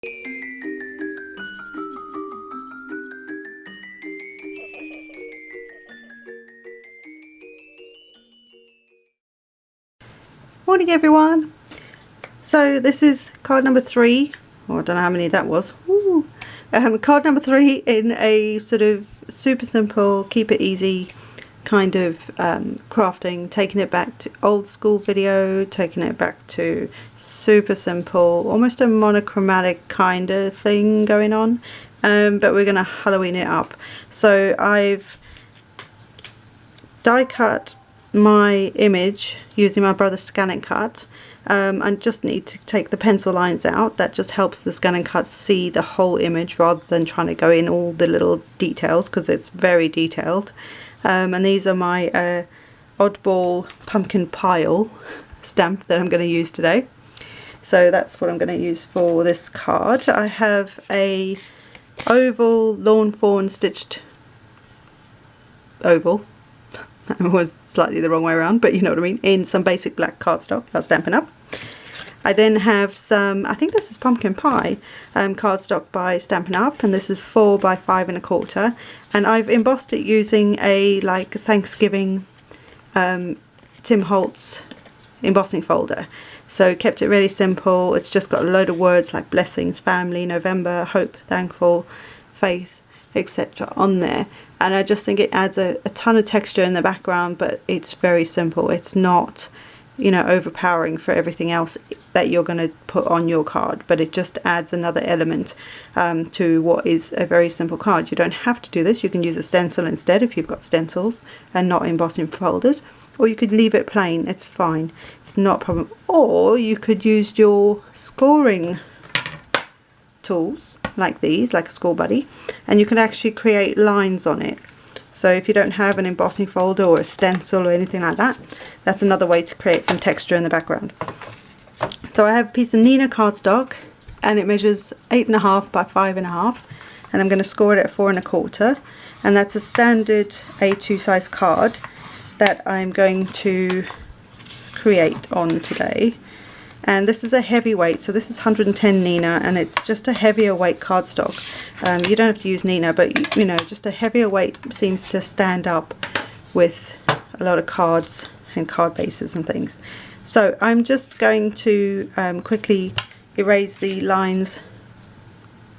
Morning everyone. So this is card number 3, or I don't know how many that was. Card number 3 in a sort of super simple, keep it easy kind of crafting, taking it back to old school video, taking it back to super simple, almost a monochromatic kind of thing going on, but we're going to Halloween it up. So I've die cut my image using my brother's Scan and Cut. I just need to take the pencil lines out. That just helps the Scan and Cut see the whole image rather than trying to go in all the little details, because it's very detailed. And these are my Oddball pumpkin pile stamp that I'm going to use today. So that's what I'm going to use for this card. I have a oval lawn fawn stitched oval. That was slightly the wrong way around, but you know what I mean, in some basic black cardstock for Stampin' Up. I then have some, I think this is pumpkin pie cardstock by Stampin' Up, and this is 4 by 5 1/4, and I've embossed it using a like Thanksgiving Tim Holtz embossing folder. So kept it really simple. It's just got a load of words like blessings, family, November, hope, thankful, faith, etc. on there. And I just think it adds a ton of texture in the background, but it's very simple. It's not, you know, overpowering for everything else that you're going to put on your card, but it just adds another element to what is a very simple card. You don't have to do this. You can use a stencil instead if you've got stencils and not embossing folders, or you could leave it plain. It's fine. It's not a problem. Or you could use your scoring tools like these, like a score buddy, and you can actually create lines on it. So if you don't have an embossing folder or a stencil or anything like that, that's another way to create some texture in the background. So I have a piece of Nina cardstock, and it measures 8.5 by 5.5, and I'm going to score it at 4 1/4, and that's a standard A2 size card that I'm going to create on today. And this is a heavyweight, so this is 110 Nina, and it's just a heavier weight cardstock. You don't have to use Nina, but you know, just a heavier weight seems to stand up with a lot of cards and card bases and things. So I'm just going to quickly erase the lines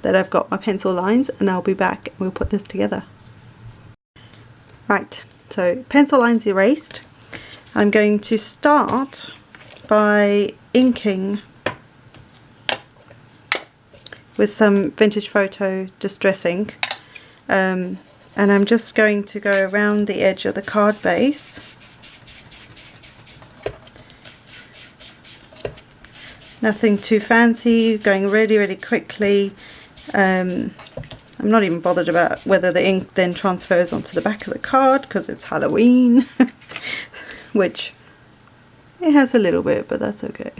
that I've got, my pencil lines, and I'll be back and we'll put this together. Right, so pencil lines erased. I'm going to start by inking with some Vintage Photo Distress ink, and I'm just going to go around the edge of the card base. Nothing too fancy, going really quickly. I'm not even bothered about whether the ink then transfers onto the back of the card, because it's Halloween which it has a little bit, but that's okay.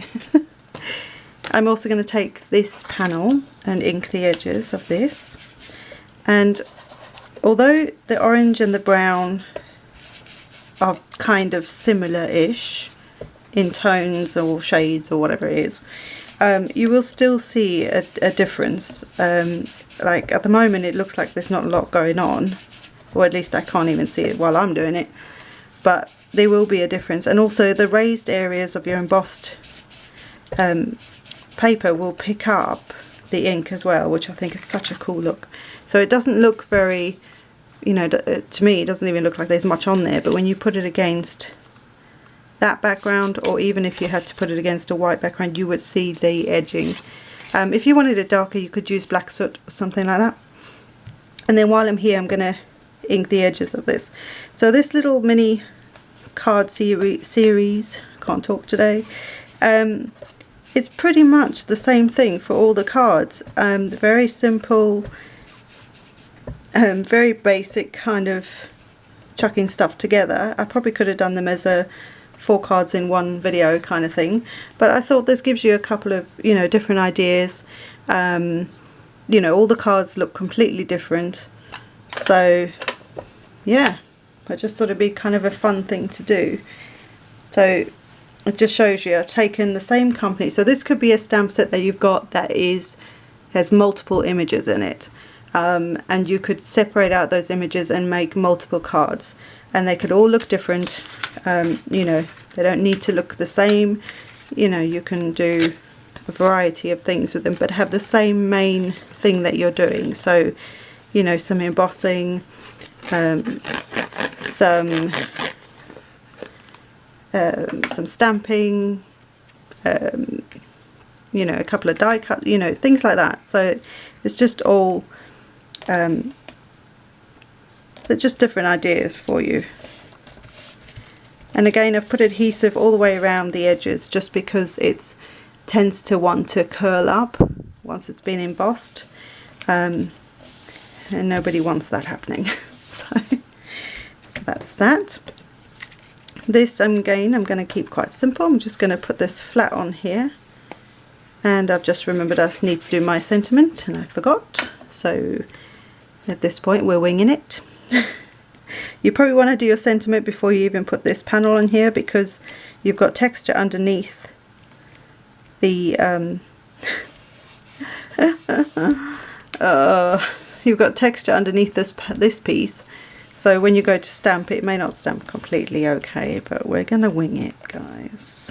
I'm also going to take this panel and ink the edges of this, and although the orange and the brown are kind of similar-ish in tones or shades or whatever it is, you will still see a difference. Like at the moment it looks like there's not a lot going on, or at least I can't even see it while I'm doing it, but there will be a difference. And also the raised areas of your embossed paper will pick up the ink as well, which I think is such a cool look. So it doesn't look very, you know, to me it doesn't even look like there's much on there, but when you put it against that background, or even if you had to put it against a white background, you would see the edging. If you wanted it darker, you could use black soot or something like that. And then while I'm here, I'm going to ink the edges of this. So this little mini card series, can't talk today, it's pretty much the same thing for all the cards. Very simple, very basic kind of chucking stuff together. I probably could have done them as a 4 cards in one video kind of thing, but I thought this gives you a couple of, you know, different ideas. You know, all the cards look completely different, so yeah, I just thought it'd be kind of a fun thing to do. So it just shows you I've taken the same company. So this could be a stamp set that you've got that is has multiple images in it, and you could separate out those images and make multiple cards, and they could all look different. You know, they don't need to look the same. You know, you can do a variety of things with them, but have the same main thing that you're doing. So, you know, some embossing, some stamping, you know, a couple of die cut, you know, things like that. So it's just all they're just different ideas for you. And again, I've put adhesive all the way around the edges just because it tends to want to curl up once it's been embossed, and nobody wants that happening. So that's that. This I'm going to keep quite simple. I'm just going to put this flat on here, and I've just remembered I need to do my sentiment and I forgot, so at this point we're winging it. You probably want to do your sentiment before you even put this panel on here, because you've got texture underneath the you've got texture underneath this piece, so when you go to stamp it may not stamp completely okay, but we're gonna wing it, guys.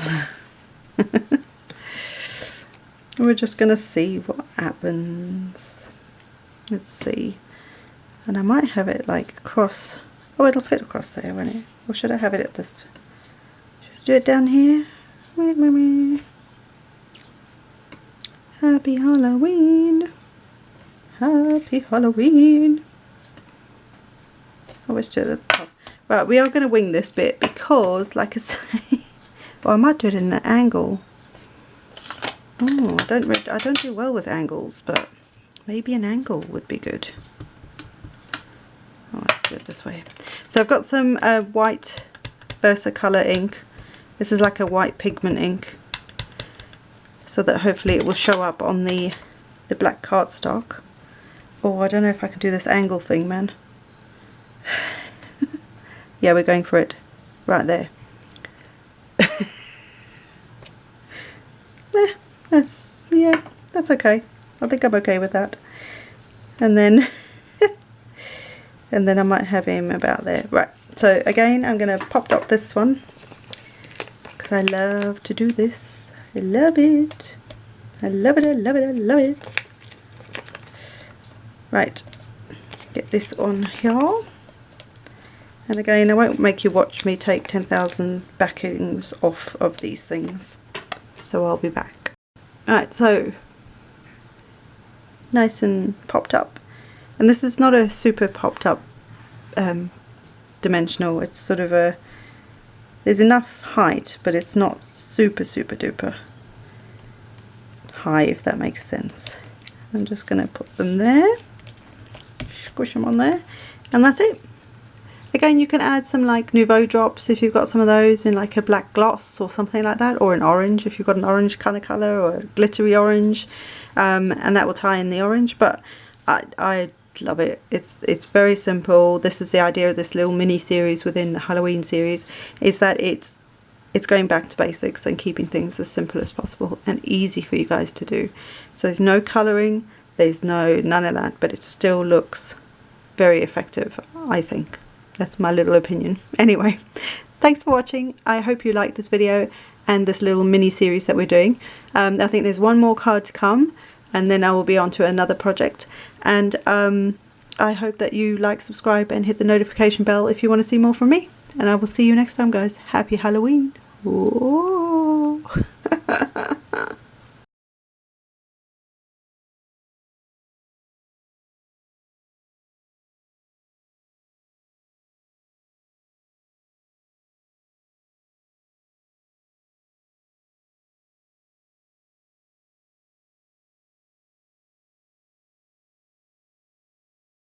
We're just gonna see what happens. Let's see. And I might have it like across. Oh, it'll fit across there, won't it? Or should I have it at this? Should I do it down here? Happy Halloween! Happy Halloween! Always do it at the top. Right, we are going to wing this bit because, like I say, well, I might do it in an angle. Oh, I don't do well with angles, but maybe an angle would be good. Oh, let's do it this way. So I've got some white Versacolor ink. This is like a white pigment ink, so that hopefully it will show up on the black cardstock. Oh, I don't know if I can do this angle thing, man. Yeah, we're going for it. Right there. That's okay. I think I'm okay with that. And then and then I might have him about there. Right, so again I'm going to pop dot this one because I love to do this. I love it. I love it, I love it, I love it. Right, get this on here. And again, I won't make you watch me take 10,000 backings off of these things. So I'll be back. Alright, so nice and popped up. And this is not a super popped up dimensional. It's sort of a, there's enough height, but it's not super duper high, if that makes sense. I'm just going to put them there, squish them on there, and that's it. Again, you can add some like Nouveau drops if you've got some of those in like a black gloss or something like that, or an orange if you've got an orange kind of colour, or a glittery orange, and that will tie in the orange. But I love it. It's very simple. This is the idea of this little mini series within the Halloween series, is that it's going back to basics and keeping things as simple as possible and easy for you guys to do. So there's no colouring, there's none of that, but it still looks very effective, I think. That's my little opinion. Anyway, thanks for watching. I hope you liked this video and this little mini series that we're doing. I think there's one more card to come, and then I will be on to another project. And I hope that you like, subscribe and hit the notification bell if you want to see more from me. And I will see you next time, guys. Happy Halloween. Whoa.